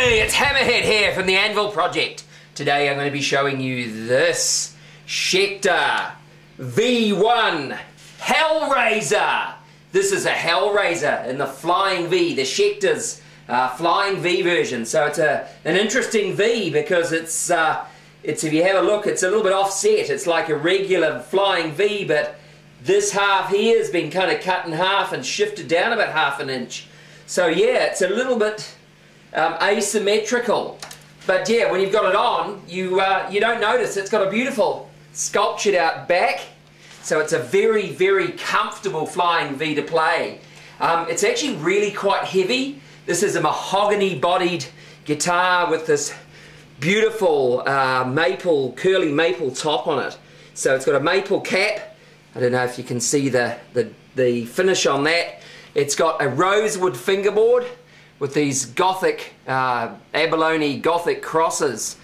Hey, it's Hammerhead here from the Anvil project. Today I'm going to be showing you this Schecter V-1 Hellraiser. This is a Hellraiser in the Flying V, the Schecter's Flying V version. So it's an interesting V because it's if you have a look, it's a little bit offset. It's like a regular Flying V, but this half here has been kind of cut in half and shifted down about half an inch. So yeah, it's a little bit asymmetrical, but yeah, when you've got it on, you don't notice. It's got a beautiful sculptured out back, so it's a very, very comfortable Flying V to play. It's actually really quite heavy. This is a mahogany bodied guitar with this beautiful curly maple top on it. So it's got a maple cap. I don't know if you can see the finish on that. It's got a rosewood fingerboard with these gothic, abalone gothic crosses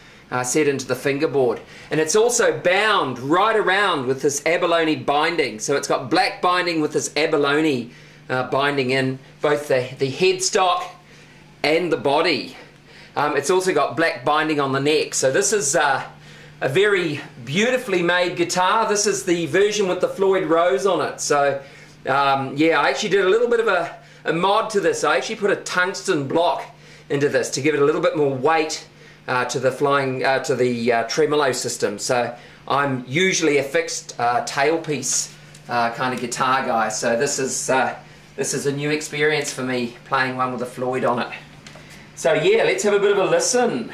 set into the fingerboard. And it's also bound right around with this abalone binding. So it's got black binding with this abalone binding in both the headstock and the body. It's also got black binding on the neck. So this is a very beautifully made guitar. This is the version with the Floyd Rose on it. So yeah, I actually did a little bit of a mod to this. I actually put a tungsten block into this to give it a little bit more weight to the tremolo system. So I'm usually a fixed tailpiece kind of guitar guy. So this is a new experience for me, playing one with a Floyd on it. So yeah, let's have a bit of a listen.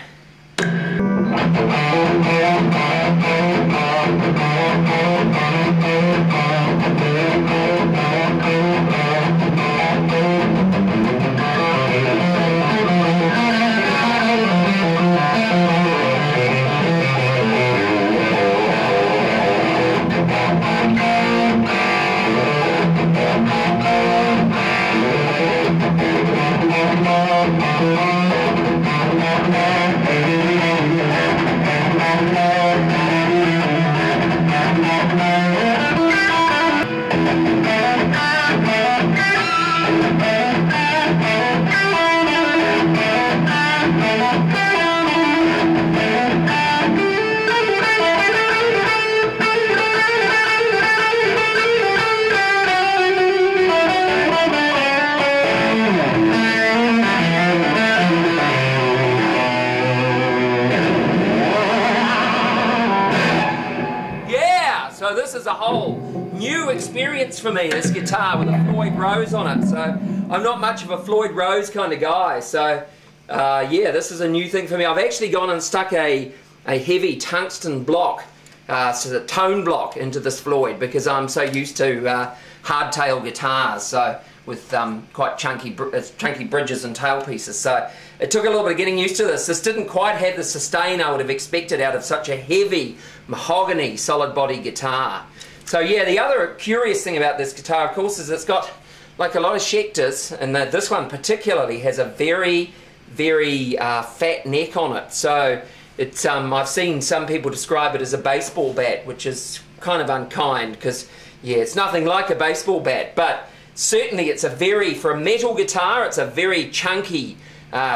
So this is a whole new experience for me, this guitar with a Floyd Rose on it. So I'm not much of a Floyd Rose kind of guy. So yeah, this is a new thing for me. I've actually gone and stuck a heavy tungsten block, so the tone block, into this Floyd because I'm so used to hardtail guitars. So with quite chunky bridges and tailpieces. So it took a little bit of getting used to this. This didn't quite have the sustain I would have expected out of such a heavy mahogany solid body guitar. So yeah, the other curious thing about this guitar, of course, is it's got, like a lot of Schecters, and this one particularly has a very, very fat neck on it. So it's I've seen some people describe it as a baseball bat, which is kind of unkind because yeah, it's nothing like a baseball bat, but certainly it's for a metal guitar, it's a very chunky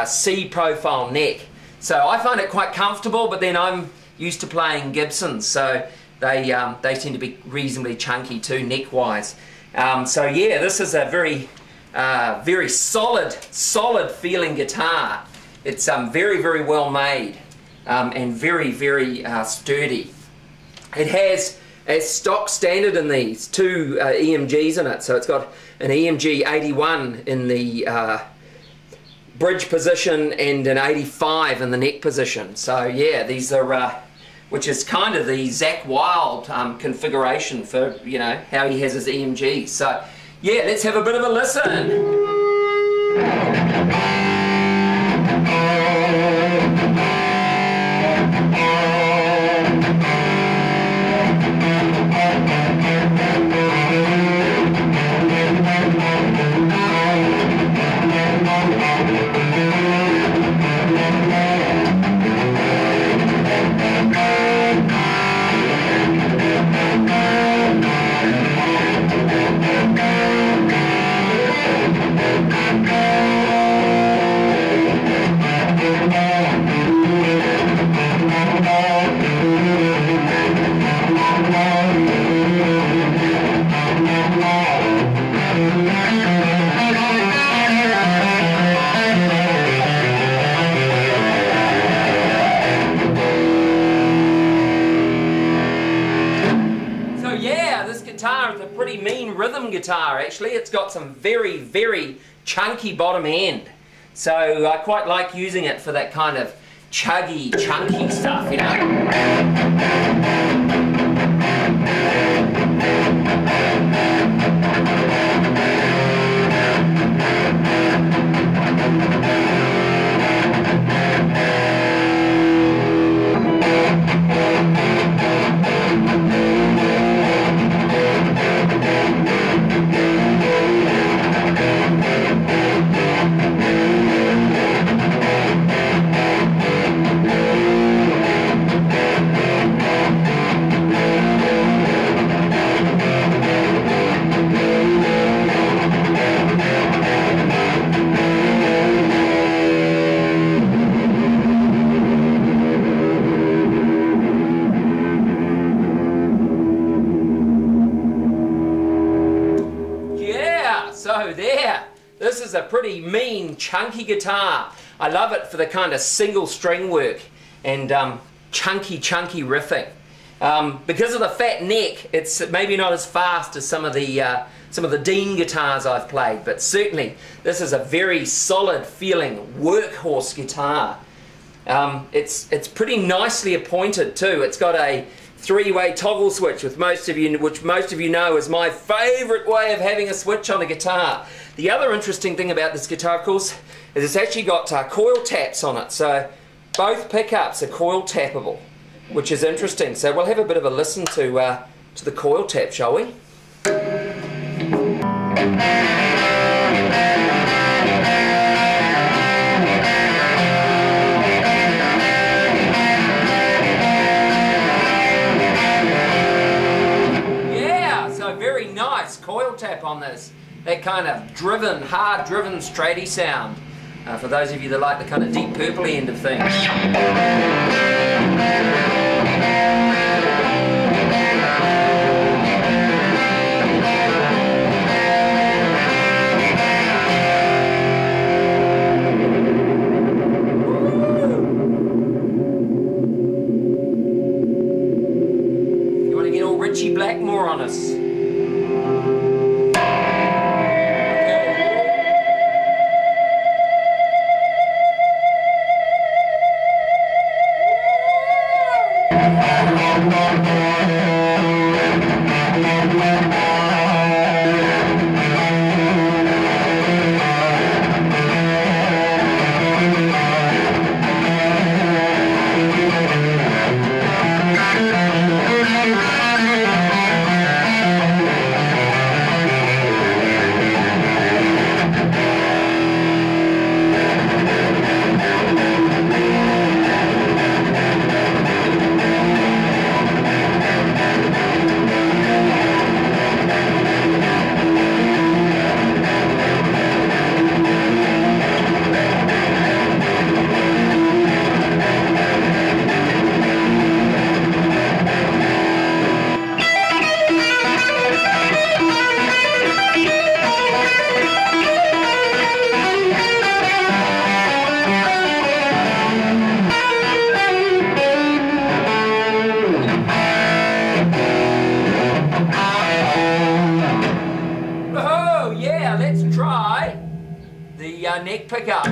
C profile neck. So I find it quite comfortable, but then I'm used to playing Gibsons, so they tend to be reasonably chunky too, neck wise. So yeah, this is a very very solid feeling guitar. It's very, very well made and very, very sturdy. It has, as stock standard in these, two EMGs in it. So it's got an EMG 81 in the bridge position and an 85 in the neck position. So yeah, these are, which is kind of the Zakk Wylde configuration for, you know, how he has his EMGs. So yeah, let's have a bit of a listen. bottom guitar actually. It's got some very, very chunky bottom end. So I quite like using it for that kind of chuggy, chunky stuff, you know. So there, this is a pretty mean, chunky guitar. I love it for the kind of single string work and chunky riffing. Because of the fat neck, it's maybe not as fast as some of the Dean guitars I've played, but certainly this is a very solid feeling workhorse guitar. It's pretty nicely appointed too. It's got a three-way toggle switch, which most of you know is my favourite way of having a switch on a guitar. The other interesting thing about this guitar, of course, is it's actually got coil taps on it. So both pickups are coil tappable, which is interesting. So we'll have a bit of a listen to the coil tap, shall we? Very nice coil tap on this. That kind of driven, hard driven, straighty sound. For those of you that like the kind of deep purpley end of things. You want to get all Richie Blackmore on us? Neck pickup.